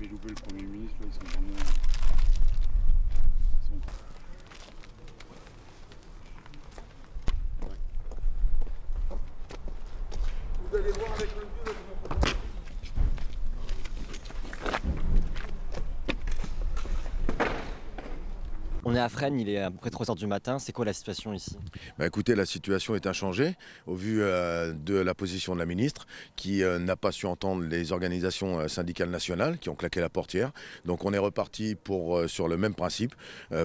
fait louper le Premier ministre, là, ils sont vraiment... Ils sont... Vous allez voir avec le vieux, là, On est à Fresnes, il est à peu près 3 h du matin. C'est quoi la situation ici? Écoutez, la situation est inchangée au vu de la position de la ministre qui n'a pas su entendre les organisations syndicales nationales qui ont claqué la portière. Donc on est reparti sur le même principe,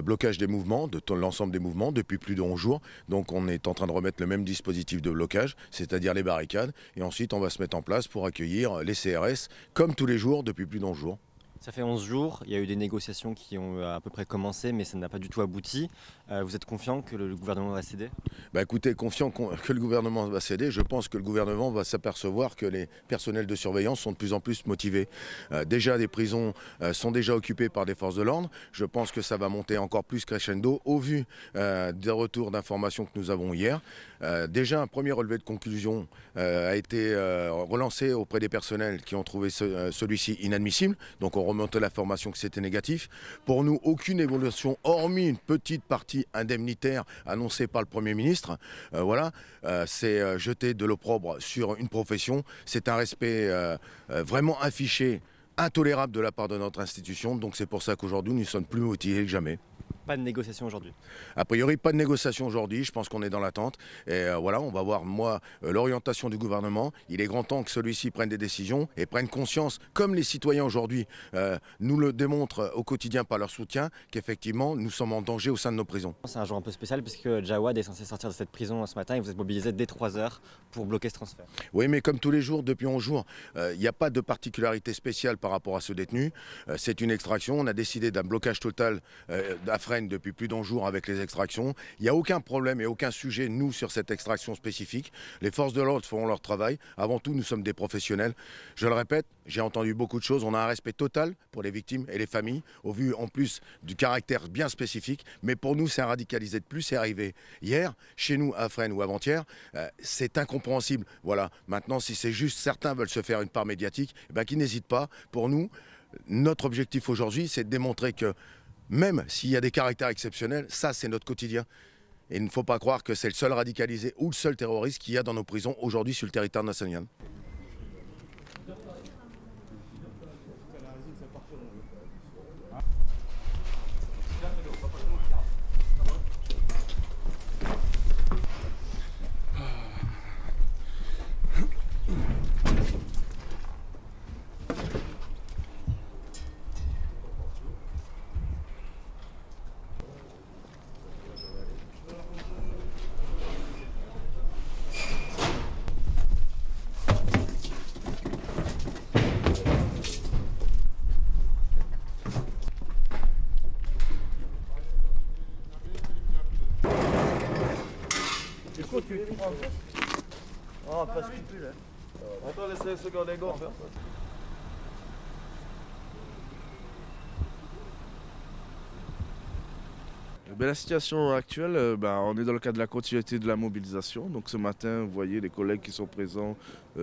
blocage des mouvements, de l'ensemble des mouvements depuis plus de 11 jours. Donc on est en train de remettre le même dispositif de blocage, c'est-à-dire les barricades. Et ensuite on va se mettre en place pour accueillir les CRS comme tous les jours depuis plus d'11 jours. Ça fait 11 jours, il y a eu des négociations qui ont à peu près commencé, mais ça n'a pas du tout abouti. Vous êtes confiant que le gouvernement va céder? Écoutez, confiant que le gouvernement va céder, je pense que le gouvernement va s'apercevoir que les personnels de surveillance sont de plus en plus motivés. Déjà, des prisons sont déjà occupées par des forces de l'ordre. Je pense que ça va monter encore plus crescendo au vu des retours d'informations que nous avons hier. Déjà, un premier relevé de conclusion a été relancé auprès des personnels qui ont trouvé celui-ci inadmissible. Donc on remontait l'information que c'était négatif. Pour nous, aucune évolution, hormis une petite partie indemnitaire annoncée par le Premier ministre. C'est jeter de l'opprobre sur une profession. C'est un respect vraiment affiché, intolérable de la part de notre institution. Donc c'est pour ça qu'aujourd'hui, nous sommes plus motivés que jamais. Pas de négociation aujourd'hui? A priori, pas de négociation aujourd'hui. Je pense qu'on est dans l'attente. Et voilà, on va voir, l'orientation du gouvernement. Il est grand temps que celui-ci prenne des décisions et prenne conscience, comme les citoyens aujourd'hui nous le démontrent au quotidien par leur soutien, qu'effectivement, nous sommes en danger au sein de nos prisons. C'est un jour un peu spécial puisque Jawad est censé sortir de cette prison ce matin et vous êtes mobilisé dès 3 h pour bloquer ce transfert. Oui, mais comme tous les jours, depuis 11 jours, il n'y a pas de particularité spéciale par rapport à ce détenu. C'est une extraction. On a décidé d'un blocage total à Fresnes depuis plus d'11 jours avec les extractions. Il n'y a aucun problème et aucun sujet, nous, sur cette extraction spécifique. Les forces de l'ordre feront leur travail. Avant tout, nous sommes des professionnels. Je le répète, j'ai entendu beaucoup de choses. On a un respect total pour les victimes et les familles, au vu en plus du caractère bien spécifique. Mais pour nous, c'est un radicalisé de plus. C'est arrivé hier, chez nous, à Fresnes ou avant-hier. C'est incompréhensible. Voilà. Maintenant, si c'est juste certains veulent se faire une part médiatique, qu'ils n'hésitent pas. Pour nous, notre objectif aujourd'hui, c'est de démontrer que même s'il y a des caractères exceptionnels, ça c'est notre quotidien. Et il ne faut pas croire que c'est le seul radicalisé ou le seul terroriste qu'il y a dans nos prisons aujourd'hui sur le territoire national. Ah, pas scrupule, hein. Attends, laissez ce gars d'ego faire ça. La situation actuelle, on est dans le cadre de la continuité de la mobilisation. Donc ce matin, vous voyez les collègues qui sont présents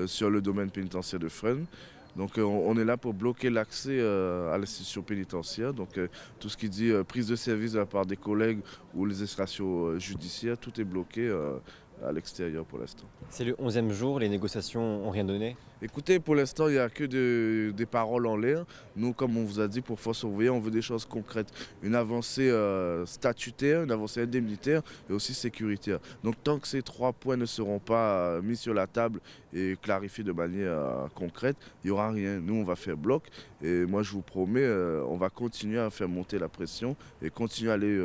sur le domaine pénitentiaire de Fresnes. Donc on est là pour bloquer l'accès à l'institution pénitentiaire. Donc tout ce qui dit prise de service de la part des collègues ou les extractions judiciaires, tout est bloqué à l'extérieur pour l'instant. C'est le 11e jour, les négociations n'ont rien donné? Écoutez, pour l'instant, il n'y a que des paroles en l'air. Nous, comme on vous a dit, pour Force Ouvrière, on veut des choses concrètes. Une avancée statutaire, une avancée indemnitaire et aussi sécuritaire. Donc tant que ces 3 points ne seront pas mis sur la table et clarifiés de manière concrète, il n'y aura rien. Nous, on va faire bloc. Et moi, je vous promets, on va continuer à faire monter la pression et continuer à aller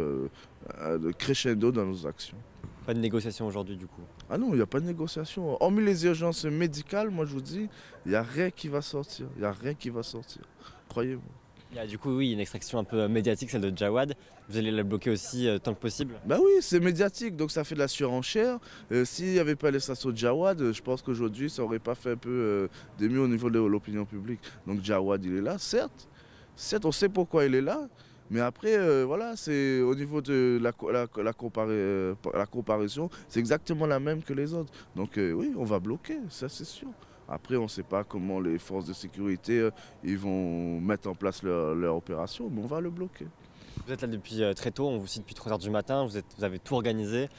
crescendo dans nos actions. Pas de négociation aujourd'hui du coup? Ah non, il n'y a pas de négociation. Hormis les urgences médicales, moi je vous dis, il n'y a rien qui va sortir. Il n'y a rien qui va sortir. Croyez-moi. Il y a du coup, oui, une extraction un peu médiatique, celle de Jawad. Vous allez la bloquer aussi tant que possible? Bah oui, c'est médiatique, donc ça fait de la surenchère. S'il n'y avait pas l'extraction de Jawad, je pense qu'aujourd'hui, ça n'aurait pas fait un peu de mieux au niveau de l'opinion publique. Donc Jawad, il est là, certes. Certes, on sait pourquoi il est là. Mais après, voilà, c'est au niveau de la comparaison, c'est exactement la même que les autres. Donc oui, on va bloquer, ça c'est sûr. Après, on ne sait pas comment les forces de sécurité ils vont mettre en place leur opération, mais on va le bloquer. Vous êtes là depuis très tôt, on vous cite depuis 3 h du matin, vous avez tout organisé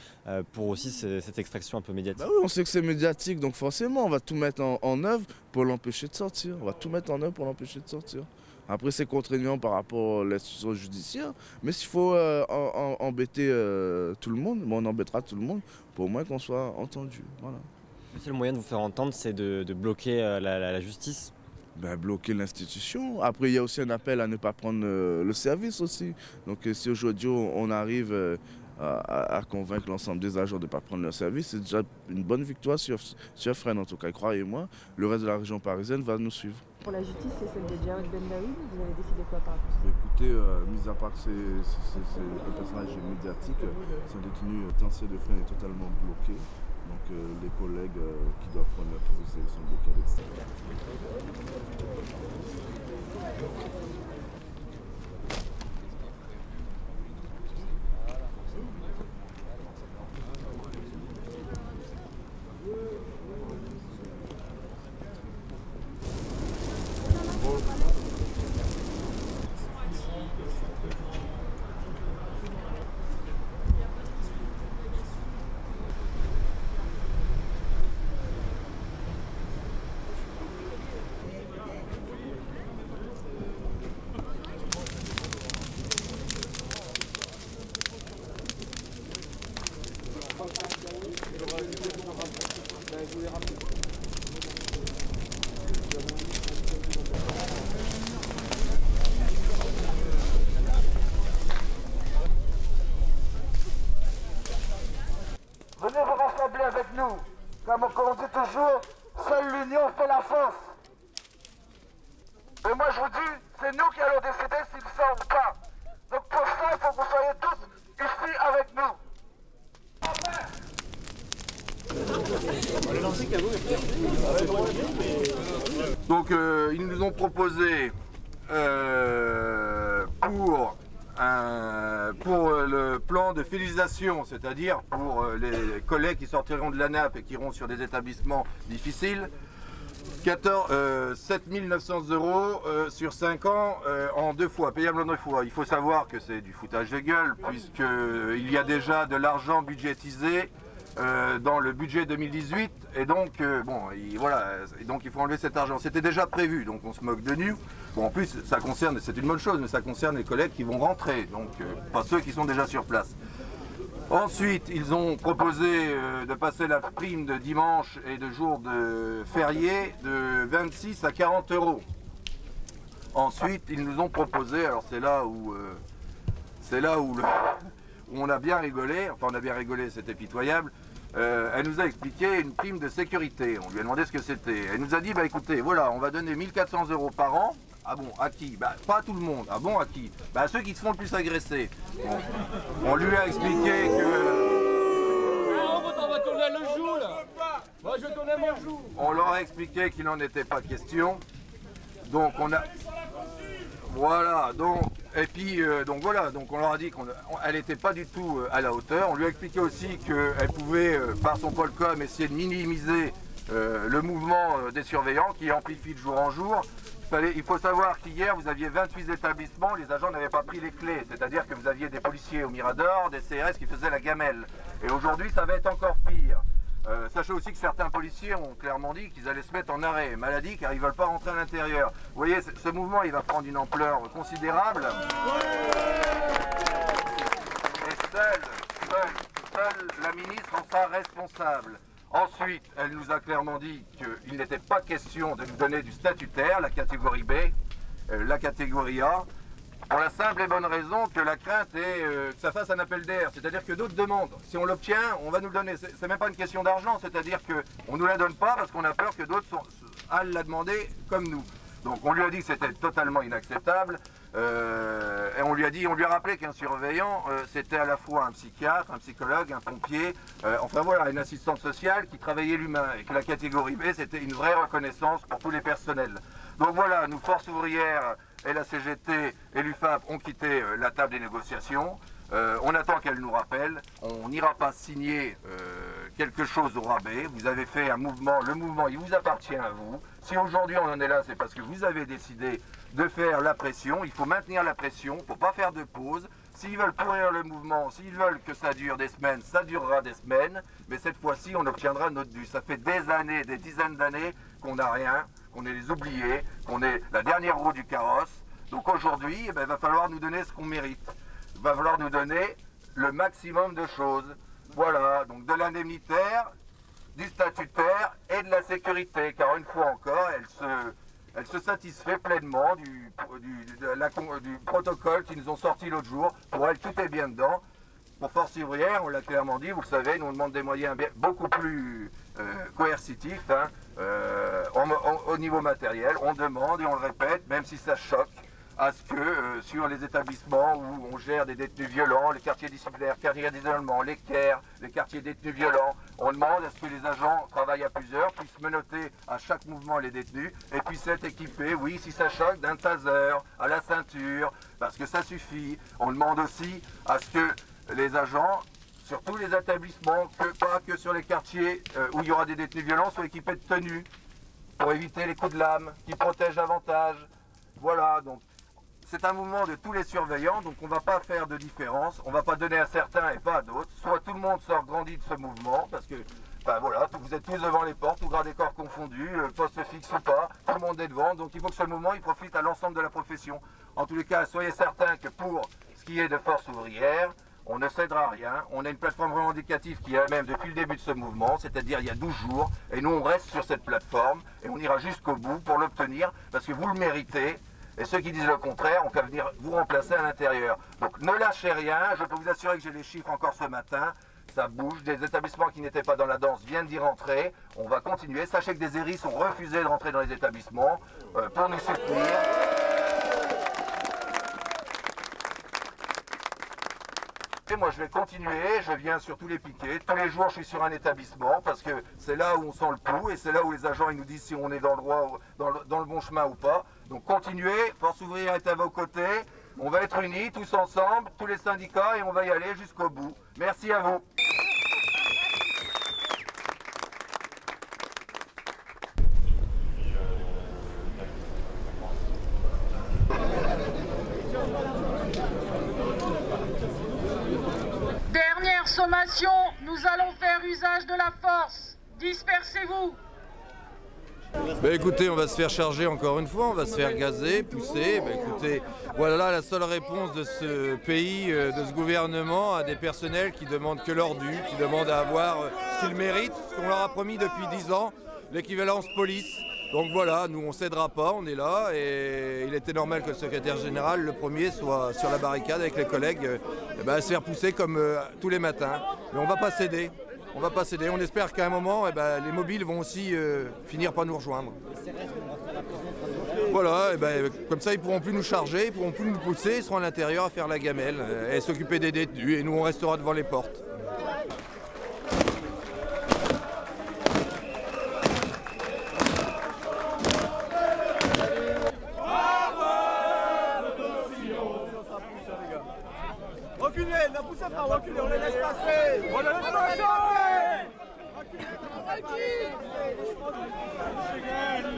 pour aussi cette extraction un peu médiatique. Bah oui, on sait que c'est médiatique, donc forcément on va tout mettre en œuvre pour l'empêcher de sortir. On va tout mettre en œuvre pour l'empêcher de sortir. Après c'est contraignant par rapport à l'institution judiciaire, mais s'il faut embêter tout le monde, on embêtera tout le monde pour au moins qu'on soit entendu. Voilà. Le seul moyen de vous faire entendre, c'est de bloquer la justice. Ben, bloquer l'institution. Après, il y a aussi un appel à ne pas prendre le service aussi. Donc, si aujourd'hui on arrive à convaincre l'ensemble des agents de ne pas prendre leur service, c'est déjà une bonne victoire sur Fresnes en tout cas. Croyez-moi, le reste de la région parisienne va nous suivre. Pour la justice, c'est celle de Djawad Bendaoui. Vous avez décidé quoi par rapport à ça? Écoutez, mis à part que c'est un personnage médiatique, son détenu Tancier de Fresnes est totalement bloqué. Donc les collègues qui doivent prendre leur prise de sélection bloqués à l'extérieur. Venez vous rassembler avec nous. Comme on dit toujours, seule l'union fait la force. Et moi je vous dis, c'est nous qui allons décider s'ils sortent ou pas. Donc pour ça, il faut que vous soyez tous ici avec nous. Donc ils nous ont proposé pour le plan de fidélisation, c'est-à-dire pour les collègues qui sortiront de l'ANAP et qui iront sur des établissements difficiles, 7 900 € sur 5 ans en 2 fois, payable en 2 fois. Il faut savoir que c'est du foutage de gueule puisqu'il y a déjà de l'argent budgétisé dans le budget 2018 et donc voilà, et donc il faut enlever cet argent. C'était déjà prévu, donc on se moque de nous. Bon, en plus ça concerne, c'est une bonne chose, mais ça concerne les collègues qui vont rentrer, donc pas ceux qui sont déjà sur place. Ensuite, ils ont proposé de passer la prime de dimanche et de jours de férié de 26 à 40 €. Ensuite, ils nous ont proposé, alors c'est là où on a bien rigolé, enfin on a bien rigolé, c'était pitoyable. Elle nous a expliqué une prime de sécurité. On lui a demandé ce que c'était. Elle nous a dit, bah écoutez, voilà, on va donner 1 400 € par an. Ah bon, à qui? Bah pas à tout le monde. Ah bon, à qui? Bah à ceux qui se font le plus agresser. Bon. On lui a expliqué que... On va tourner le jour là. Moi je vais tourner mon jour. On leur a expliqué qu'il n'en était pas question. Donc on a... Voilà, donc... Et puis, donc voilà, donc on leur a dit qu'elle n'était pas du tout à la hauteur. On lui a expliqué aussi qu'elle pouvait, par son Polcom, essayer de minimiser le mouvement des surveillants qui amplifie de jour en jour. Il faut savoir qu'hier, vous aviez 28 établissements, les agents n'avaient pas pris les clés. C'est-à-dire que vous aviez des policiers au Mirador, des CRS qui faisaient la gamelle. Et aujourd'hui, ça va être encore pire. Sachez aussi que certains policiers ont clairement dit qu'ils allaient se mettre en arrêt maladie car ils ne veulent pas rentrer à l'intérieur. Vous voyez, ce mouvement il va prendre une ampleur considérable. Et seule la ministre en sera responsable. Ensuite, elle nous a clairement dit qu'il n'était pas question de nous donner du statutaire, la catégorie B, la catégorie A. Pour la simple et bonne raison que la crainte est que ça fasse un appel d'air, c'est-à-dire que d'autres demandent. Si on l'obtient, on va nous le donner. C'est même pas une question d'argent, c'est-à-dire qu'on ne nous la donne pas parce qu'on a peur que d'autres aillent la demander comme nous. Donc on lui a dit que c'était totalement inacceptable et on lui a rappelé qu'un surveillant c'était à la fois un psychiatre, un psychologue, un pompier, enfin voilà, une assistante sociale qui travaillait l'humain et que la catégorie B c'était une vraie reconnaissance pour tous les personnels. Donc voilà, nous Force Ouvrière et la CGT et l'UFAP ont quitté la table des négociations. On attend qu'elle nous rappelle. On n'ira pas signer quelque chose au rabais. Vous avez fait un mouvement, le mouvement il vous appartient à vous. Si aujourd'hui on en est là, c'est parce que vous avez décidé de faire la pression. Il faut maintenir la pression, il ne faut pas faire de pause. S'ils veulent pourrir le mouvement, s'ils veulent que ça dure des semaines, ça durera des semaines. Mais cette fois-ci, on obtiendra notre dû. Ça fait des années, des dizaines d'années qu'on n'a rien, qu'on est les oubliés, qu'on est la dernière roue du carrosse. Donc aujourd'hui, il va falloir nous donner ce qu'on mérite. Il va falloir nous donner le maximum de choses. Voilà, donc de l'indemnitaire, du statutaire et de la sécurité. Car une fois encore, elle se satisfait pleinement du protocole qu'ils nous ont sorti l'autre jour. Pour elle, tout est bien dedans. Pour Force Ouvrière, on l'a clairement dit, vous le savez, nous on demande des moyens beaucoup plus coercitifs hein, au niveau matériel. On demande et on le répète, même si ça choque, à ce que sur les établissements où on gère des détenus violents, les quartiers disciplinaires, quartiers d'isolement, les CAIR, les quartiers détenus violents, on demande à ce que les agents travaillent à plusieurs, puissent menotter à chaque mouvement les détenus et puissent être équipés, oui, si ça choque, d'un taser à la ceinture, parce que ça suffit. On demande aussi à ce que les agents, sur tous les établissements, pas que sur les quartiers où il y aura des détenus violents, soient équipés de tenues pour éviter les coups de lame, qui protègent davantage. Voilà, donc c'est un mouvement de tous les surveillants, donc on ne va pas faire de différence, on ne va pas donner à certains et pas à d'autres. Soit tout le monde sort grandi de ce mouvement, parce que ben voilà, vous êtes tous devant les portes, tout grade et corps confondus, poste fixe ou pas, tout le monde est devant, donc il faut que ce mouvement il profite à l'ensemble de la profession. En tous les cas, soyez certains que pour ce qui est de Force Ouvrière, on ne cédera rien. On a une plateforme revendicative qui est la même depuis le début de ce mouvement, c'est-à-dire il y a 12 jours, et nous on reste sur cette plateforme, et on ira jusqu'au bout pour l'obtenir, parce que vous le méritez. Et ceux qui disent le contraire, on peut venir vous remplacer à l'intérieur. Donc ne lâchez rien, je peux vous assurer que j'ai les chiffres encore ce matin. Ça bouge, des établissements qui n'étaient pas dans la danse viennent d'y rentrer. On va continuer. Sachez que des ERIS ont refusé de rentrer dans les établissements pour nous soutenir. Et moi je vais continuer, je viens sur tous les piquets, tous les jours je suis sur un établissement parce que c'est là où on sent le pouls et c'est là où les agents ils nous disent si on est dans le droit, dans le bon chemin ou pas. Donc continuez, Force Ouvrière est à vos côtés, on va être unis tous ensemble, tous les syndicats et on va y aller jusqu'au bout. Merci à vous. Dernière sommation, nous allons faire usage de la force. Dispersez-vous. Écoutez, on va se faire charger encore une fois, on va se faire gazer, pousser. Écoutez, voilà la seule réponse de ce pays, de ce gouvernement, à des personnels qui demandent que leur dû, qui demandent à avoir ce qu'ils méritent, ce qu'on leur a promis depuis 10 ans, l'équivalence police. Donc voilà, nous on ne cédera pas, on est là et il était normal que le secrétaire général, le premier, soit sur la barricade avec les collègues, à se faire pousser comme tous les matins. Mais on ne va pas céder. On va pas céder, on espère qu'à un moment, les mobiles vont aussi finir par nous rejoindre. Voilà, comme ça ils pourront plus nous charger, ils pourront plus nous pousser, ils seront à l'intérieur à faire la gamelle et s'occuper des détenus et nous on restera devant les portes. Reculez, ne poussez pas, reculez, on les laisse passer. On les laisse passer.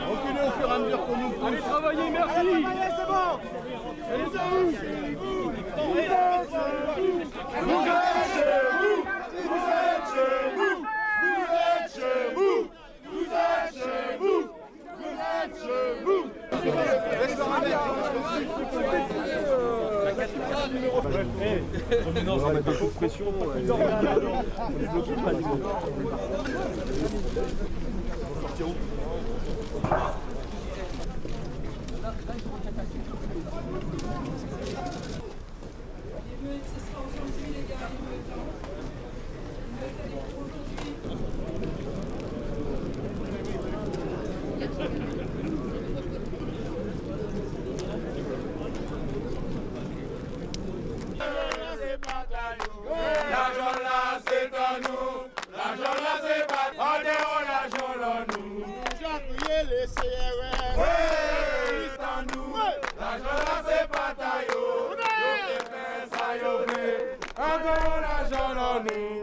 Reculez au fur et à mesure qu'on nous pousse. Allez travailler, merci. Allez travailler, c'est bon. Allez, c'est vous. Vous êtes chez vous. Vous êtes chez vous. Vous êtes chez vous. Vous êtes chez vous. Vous êtes chez vous. Vous êtes chez vous. Non, ça met pas trop de pression. On est bloqué pas. On va sortir où? L'argent là c'est à nous, l'argent là c'est pas adhérons l'argent là nous. J'ai crié les CRR, oui, c'est à nous, l'argent là c'est pas taillot, yo te fait ça yo fait, adhérons l'argent là nous.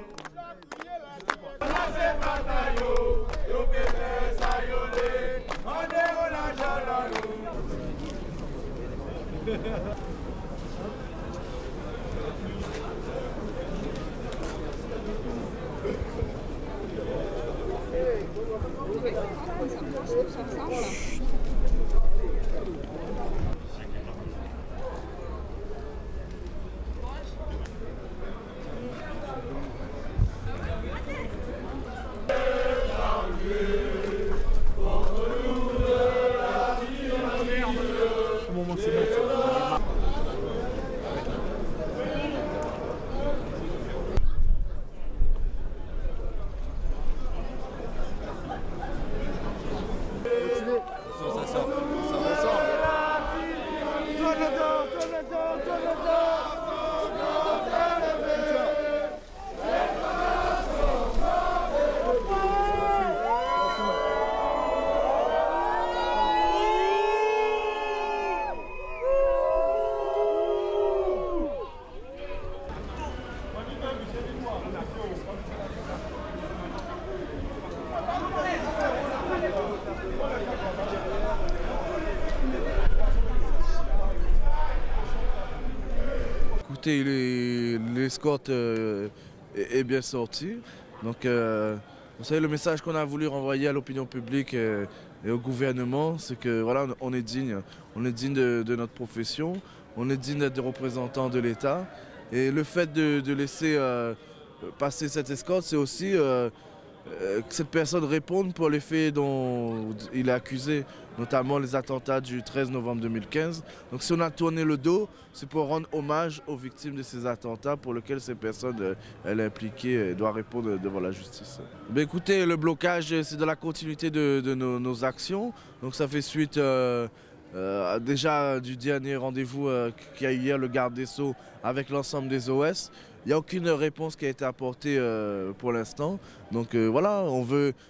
L'escorte est bien sortie. Donc, vous savez, le message qu'on a voulu renvoyer à l'opinion publique et au gouvernement, c'est que voilà, on est digne de notre profession, on est digne d'être des représentants de l'État. Et le fait de laisser passer cette escorte, c'est aussi que cette personne réponde pour les faits dont il est accusé, notamment les attentats du 13 novembre 2015. Donc si on a tourné le dos, c'est pour rendre hommage aux victimes de ces attentats pour lesquels ces personnes elle est impliquée et doit répondre devant la justice. Ben écoutez, le blocage, c'est de la continuité de nos actions. Donc ça fait suite déjà du dernier rendez-vous qu'il y a eu hier, le garde des Sceaux, avec l'ensemble des OS. Il n'y a aucune réponse qui a été apportée pour l'instant. Donc voilà,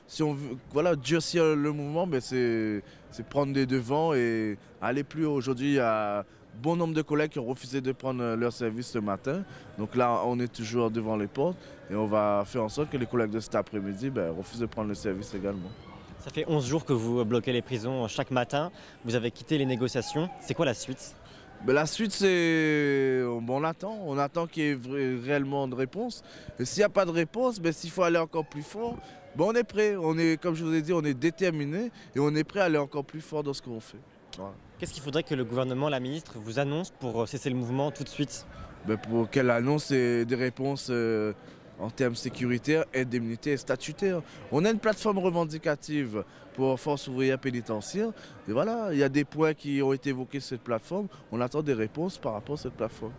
si on veut durcir le mouvement, ben c'est prendre des devants et aller plus haut. Aujourd'hui, il y a bon nombre de collègues qui ont refusé de prendre leur service ce matin. Donc là, on est toujours devant les portes et on va faire en sorte que les collègues de cet après-midi refusent de prendre le service également. Ça fait 11 jours que vous bloquez les prisons chaque matin. Vous avez quitté les négociations. C'est quoi la suite ? La suite, c'est on attend qu'il y ait réellement de réponse. Et s'il n'y a pas de réponse, s'il faut aller encore plus fort, on est prêt. Comme je vous ai dit, on est déterminé et on est prêt à aller encore plus fort dans ce qu'on fait. Voilà. Qu'est-ce qu'il faudrait que le gouvernement, la ministre, vous annonce pour cesser le mouvement tout de suite ? Pour qu'elle annonce des réponses en termes sécuritaires, indemnitaires et statutaires. On a une plateforme revendicative pour Force ouvrière pénitentiaire. Et voilà, il y a des points qui ont été évoqués sur cette plateforme. On attend des réponses par rapport à cette plateforme.